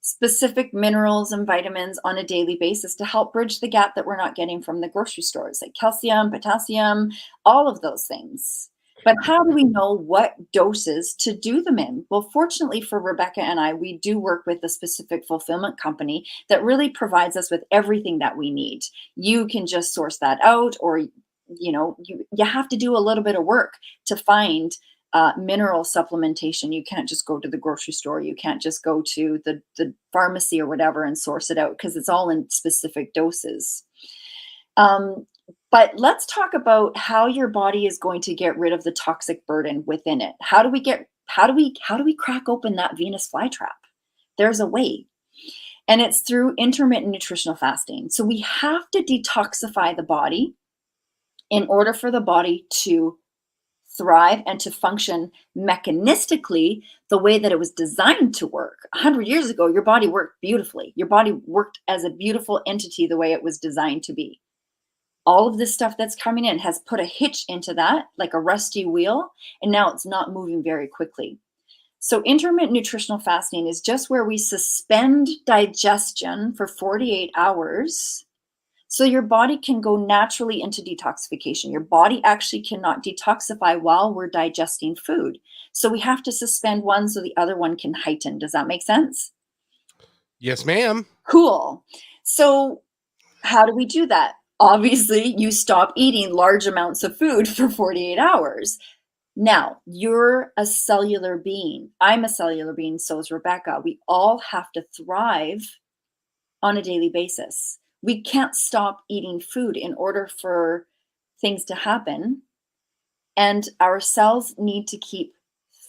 specific minerals and vitamins on a daily basis to help bridge the gap that we're not getting from the grocery stores, like calcium, potassium, all of those things. But how do we know what doses to do them in? Well, fortunately for Rebecca and I, we do work with a specific fulfillment company that really provides us with everything that we need. You can just source that out, or you have to do a little bit of work to find mineral supplementation. You can't just go to the grocery store. You can't just go to the pharmacy or whatever and source it out, because it's all in specific doses. But let's talk about how your body is going to get rid of the toxic burden within it. How do we crack open that Venus flytrap? There's a way. And it's through intermittent nutritional fasting. So we have to detoxify the body in order for the body to thrive and to function mechanistically the way that it was designed to work. 100 years ago, your body worked beautifully. Your body worked as a beautiful entity the way it was designed to be. All of this stuff that's coming in has put a hitch into that, like a rusty wheel, and now it's not moving very quickly. So intermittent nutritional fasting is just where we suspend digestion for 48 hours so your body can go naturally into detoxification. Your body actually cannot detoxify while we're digesting food. So we have to suspend one so the other one can heighten. Does that make sense? Yes, ma'am. Cool. So how do we do that? Obviously, you stop eating large amounts of food for 48 hours. Now, you're a cellular being. I'm a cellular being, so is Rebecca. We all have to thrive on a daily basis. We can't stop eating food in order for things to happen. And our cells need to keep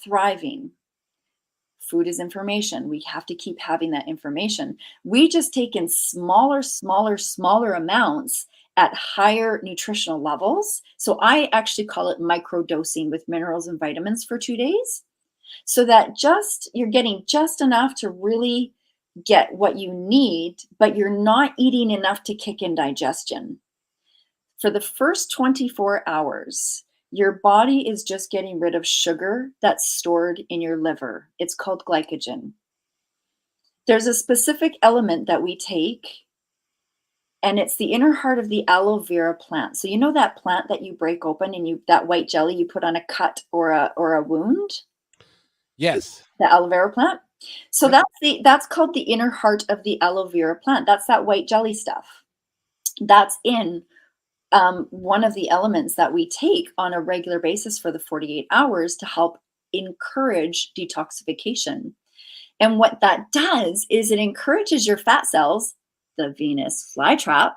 thriving. Food is information. We have to keep having that information. We just take in smaller amounts at higher nutritional levels. So I actually call it microdosing with minerals and vitamins for 2 days, so that you're getting just enough to really get what you need, but you're not eating enough to kick in digestion. For the first 24 hours, your body is just getting rid of sugar that's stored in your liver. It's called glycogen. There's a specific element that we take, and it's the inner heart of the aloe vera plant. So you know that plant that you break open and that white jelly you put on a cut or a wound? Yes. The aloe vera plant. So that's called the inner heart of the aloe vera plant. That's that white jelly stuff. That's in one of the elements that we take on a regular basis for the 48 hours to help encourage detoxification. And what that does is it encourages your fat cells, the Venus flytrap,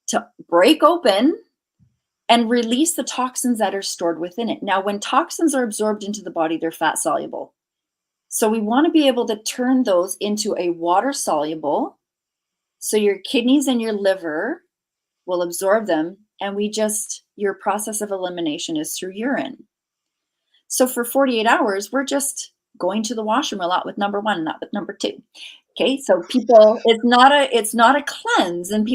to break open and release the toxins that are stored within it. Now, when toxins are absorbed into the body, they're fat soluble. So we want to be able to turn those into a water soluble, so your kidneys and your liver will absorb them, and your process of elimination is through urine. So for 48 hours, we're just going to the washroom a lot with number 1, not with number 2. Okay, so people, it's not a cleanse, and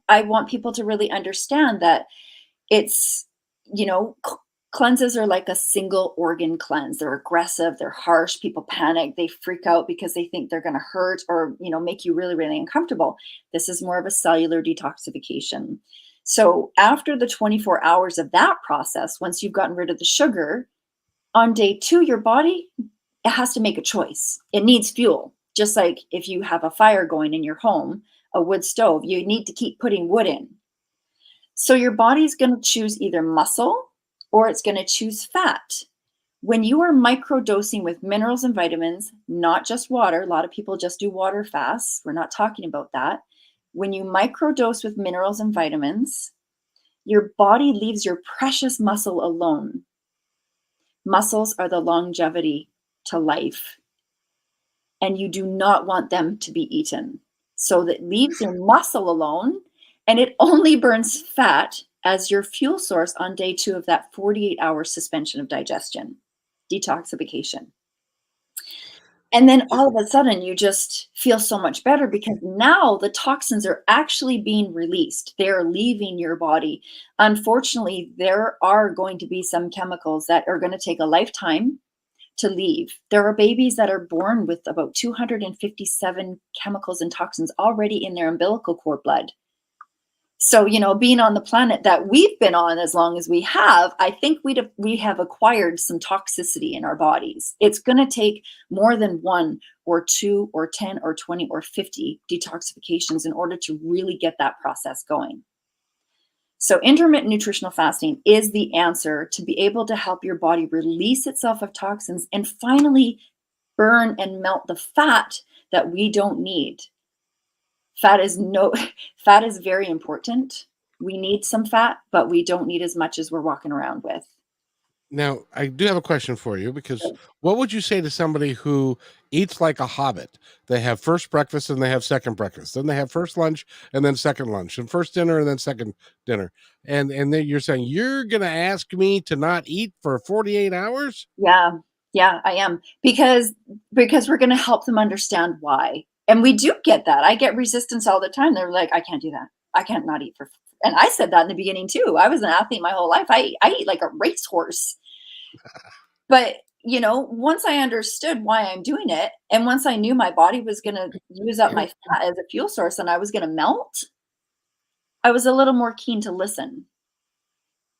I want people to really understand that it's, cleanses are like a single organ cleanse. They're aggressive, they're harsh, people panic, they freak out because they think they're going to hurt or, make you really, really uncomfortable. This is more of a cellular detoxification. So after the 24 hours of that process, once you've gotten rid of the sugar, on day 2, your body, it has to make a choice. It needs fuel. Just like if you have a fire going in your home, a wood stove, you need to keep putting wood in. So your body's going to choose either muscle or it's going to choose fat. When you are microdosing with minerals and vitamins, not just water, a lot of people just do water fasts. We're not talking about that. When you microdose with minerals and vitamins, your body leaves your precious muscle alone. Muscles are the longevity to life, and you do not want them to be eaten. So that leaves your muscle alone, and it only burns fat as your fuel source on day 2 of that 48-hour suspension of digestion, detoxification. And then all of a sudden, you just feel so much better because now the toxins are actually being released. They're leaving your body. Unfortunately, there are going to be some chemicals that are going to take a lifetime to leave. There are babies that are born with about 257 chemicals and toxins already in their umbilical cord blood. So, being on the planet that we've been on as long as we have, I think we have acquired some toxicity in our bodies. It's going to take more than 1 or 2 or 10 or 20 or 50 detoxifications in order to really get that process going. So intermittent nutritional fasting is the answer to be able to help your body release itself of toxins and finally burn and melt the fat that we don't need. Fat is very important. We need some fat, but we don't need as much as we're walking around with. Now, I do have a question for you, because what would you say to somebody who eats like a hobbit? They have first breakfast and they have second breakfast. Then they have first lunch and then second lunch, and first dinner and then second dinner. And then you're saying, you're going to ask me to not eat for 48 hours? Yeah, I am. Because we're going to help them understand why. And we do get that. I get resistance all the time. They're like, I can't do that. I can't not eat and I said that in the beginning too. I was an athlete my whole life. I eat like a racehorse. But, once I understood why I'm doing it, and once I knew my body was going to use up my fat as a fuel source and I was going to melt, I was a little more keen to listen.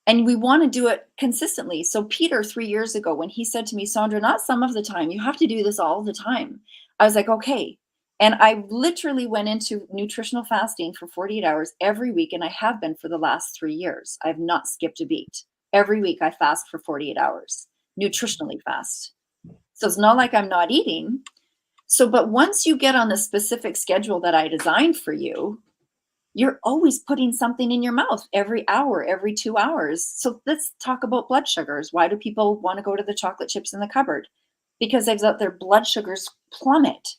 And we want to do it consistently. So Peter, 3 years ago, when he said to me, Sondra, not some of the time, you have to do this all the time. I was like, okay. And I literally went into nutritional fasting for 48 hours every week. And I have been for the last 3 years. I've not skipped a beat. Every week I fast for 48 hours, nutritionally fast. So it's not like I'm not eating. So, but once you get on the specific schedule that I designed for you, you're always putting something in your mouth every hour, every 2 hours. So let's talk about blood sugars. Why do people want to go to the chocolate chips in the cupboard? Because they've got their blood sugars plummet.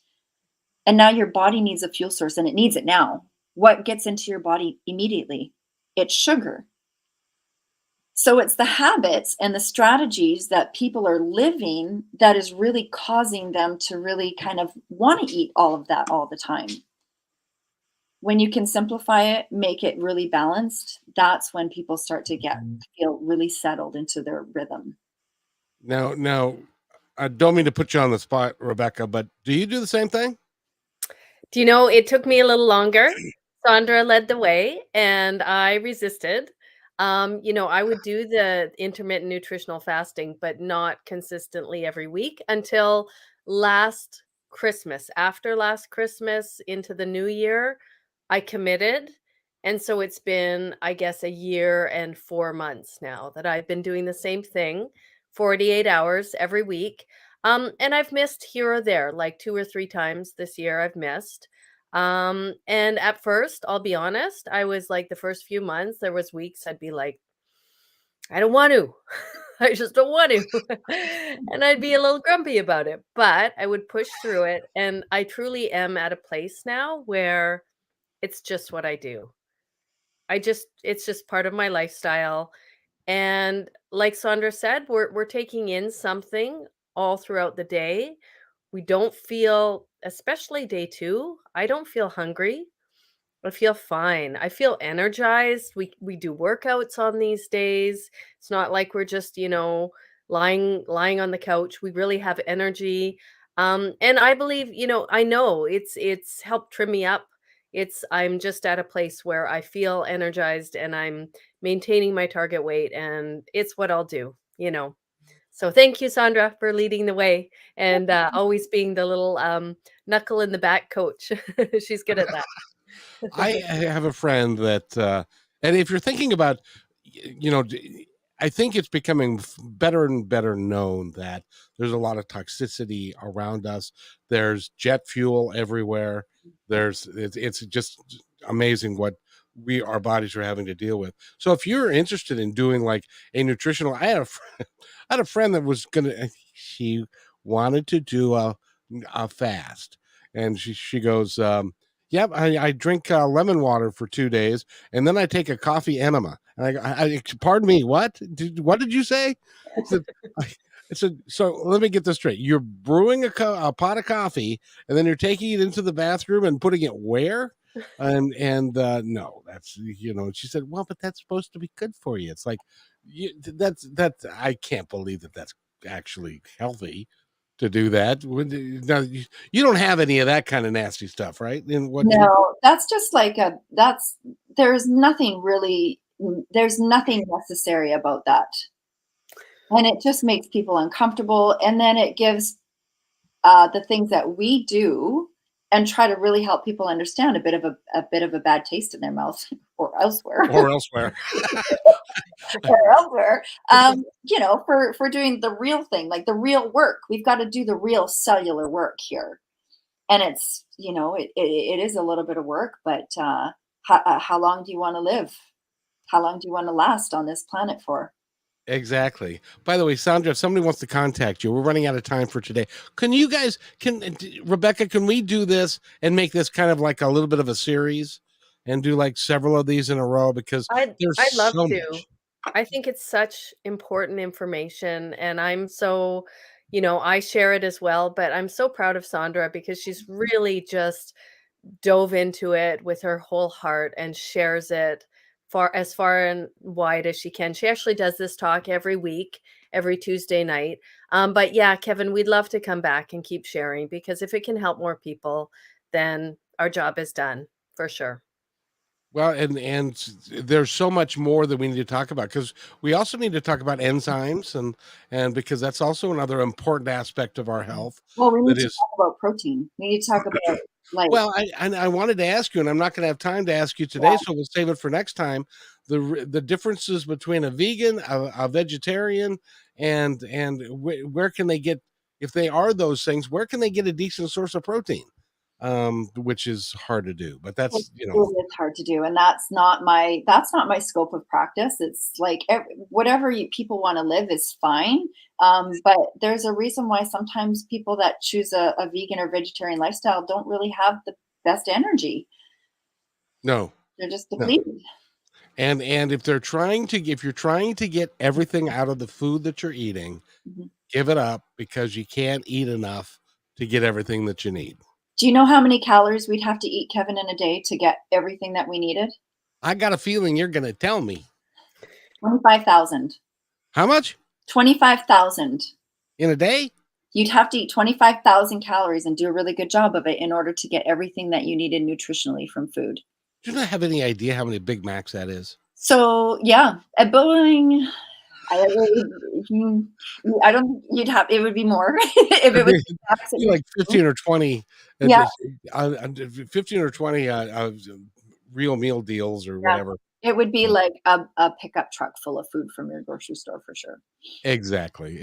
And now your body needs a fuel source, and it needs it now. What gets into your body immediately? It's sugar. So it's the habits and the strategies that people are living that is really causing them to really kind of want to eat all of that all the time. When you can simplify it, make it really balanced, that's when people start to feel really settled into their rhythm. Now, I don't mean to put you on the spot, Rebecca, but do you do the same thing? Do you know, it took me a little longer. Sondra led the way and I resisted. I would do the intermittent nutritional fasting, but not consistently every week until last Christmas. After last Christmas into the new year, I committed. And so it's been, I guess, a year and 4 months now that I've been doing the same thing, 48 hours every week. And I've missed here or there, like 2 or 3 times this year I've missed. And at first, I'll be honest, I was like the first few months, there was weeks I'd be like, I don't want to. I just don't want to. And I'd be a little grumpy about it, but I would push through it. And I truly am at a place now where it's just what I do. It's just part of my lifestyle. And like Sondra said, we're taking in something all throughout the day. We don't feel, especially day 2, I don't feel hungry. I feel fine. I feel energized. We do workouts on these days. It's not like we're just, lying on the couch. We really have energy. And I believe, I know it's helped trim me up. I'm just at a place where I feel energized and I'm maintaining my target weight, and it's what I'll do. So thank you, Sondra, for leading the way and always being the little knuckle in the back coach. She's good at that. I have a friend that, and if you're thinking about, I think it's becoming better and better known that there's a lot of toxicity around us. There's jet fuel everywhere. It's just amazing what our bodies are having to deal with. So if you're interested in doing like a nutritional, I had a friend that was she wanted to do a fast, and she goes, yep, I drink lemon water for 2 days, and then I take a coffee enema. And pardon me, what did you say? I said, so let me get this straight. You're brewing a pot of coffee, and then you're taking it into the bathroom and putting it where? And no, that's, she said, well, but that's supposed to be good for you. It's like, that's I can't believe that that's actually healthy to do that. Now, you don't have any of that kind of nasty stuff, right? No, that's just like there's nothing necessary about that. And it just makes people uncomfortable. And then it gives the things that we do and try to really help people understand a bit of a bad taste in their mouth or elsewhere. Or elsewhere. For doing the real thing, like the real work. We've got to do the real cellular work here. And it's, it is a little bit of work, but how long do you want to live? How long do you want to last on this planet for? Exactly. By the way, Sondra, if somebody wants to contact you, we're running out of time for today. Rebecca, can we do this and make this kind of like a little bit of a series and do like several of these in a row? Because I'd love so to. much. I think it's such important information, and I'm so, I share it as well, but I'm so proud of Sondra because she's really just dove into it with her whole heart and shares it far and wide as she can. She actually does this talk every week, every Tuesday night. But yeah, Kevin, we'd love to come back and keep sharing, because if it can help more people, then our job is done for sure. Well, and there's so much more that we need to talk about, because we also need to talk about enzymes and because that's also another important aspect of our health. Well, we need to talk about protein. We need to talk about Well, I wanted to ask you, and I'm not going to have time to ask you today, so we'll save it for next time. The differences between a vegan, a vegetarian, and where can they get if they are those things, where can they get a decent source of protein? Which is hard to do, but that's, it's hard to do. And that's not my scope of practice. It's like whatever people want to live is fine. But there's a reason why sometimes people that choose a vegan or vegetarian lifestyle don't really have the best energy. No, they're just depleted. No. And if you're trying to get everything out of the food that you're eating, give it up, because you can't eat enough to get everything that you need. Do you know how many calories we'd have to eat, Kevin, in a day to get everything that we needed? I got a feeling you're going to tell me. 25,000. How much? 25,000. In a day? You'd have to eat 25,000 calories and do a really good job of it in order to get everything that you needed nutritionally from food. Do you not have any idea how many Big Macs that is? So, yeah, at Boeing, it would be more if it was like 15 or 20. Yeah. 15 or 20 real meal deals or whatever. It would be like a pickup truck full of food from your grocery store for sure. Exactly.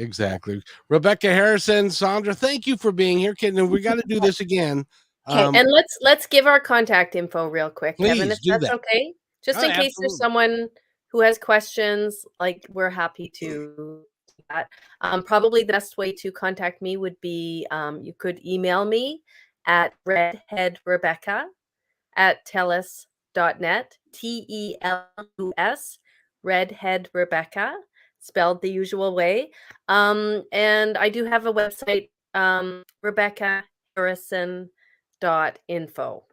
Rebecca Harrison, Sondra, thank you for being here. And we got to do this again. Okay, and let's give our contact info real quick, Kevin, if that's okay. Just in case there's someone who has questions, like we're happy to do that. Probably the best way to contact me would be you could email me at redheadrebecca@telus.net, TELUS, redheadrebecca, spelled the usual way. And I do have a website, RebeccaHarrison.info.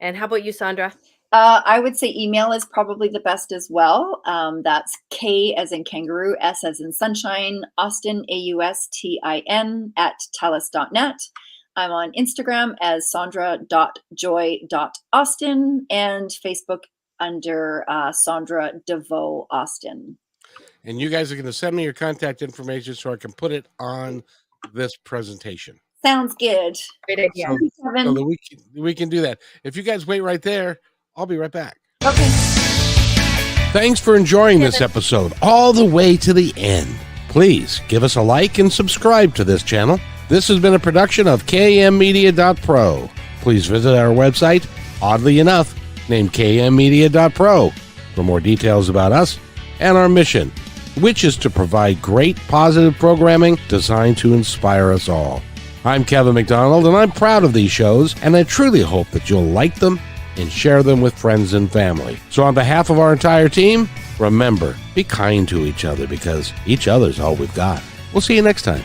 And how about you, Sondra? I would say email is probably the best as well. That's K as in kangaroo, S as in sunshine, Austin, AUSTIN @telus.net. I'm on Instagram as sondra.joy.austin and Facebook under Sondra DeVoe Austin. And you guys are going to send me your contact information so I can put it on this presentation. Sounds good. Great idea. So that we can do that. If you guys wait right there, I'll be right back. Okay. Thanks for enjoying this episode all the way to the end. Please give us a like and subscribe to this channel. This has been a production of kmmedia.pro. Please visit our website, oddly enough, named kmmedia.pro, for more details about us and our mission, which is to provide great positive programming designed to inspire us all. I'm Kevin McDonald, and I'm proud of these shows, and I truly hope that you'll like them and share them with friends and family. So on behalf of our entire team, remember, be kind to each other, because each other's all we've got. We'll see you next time.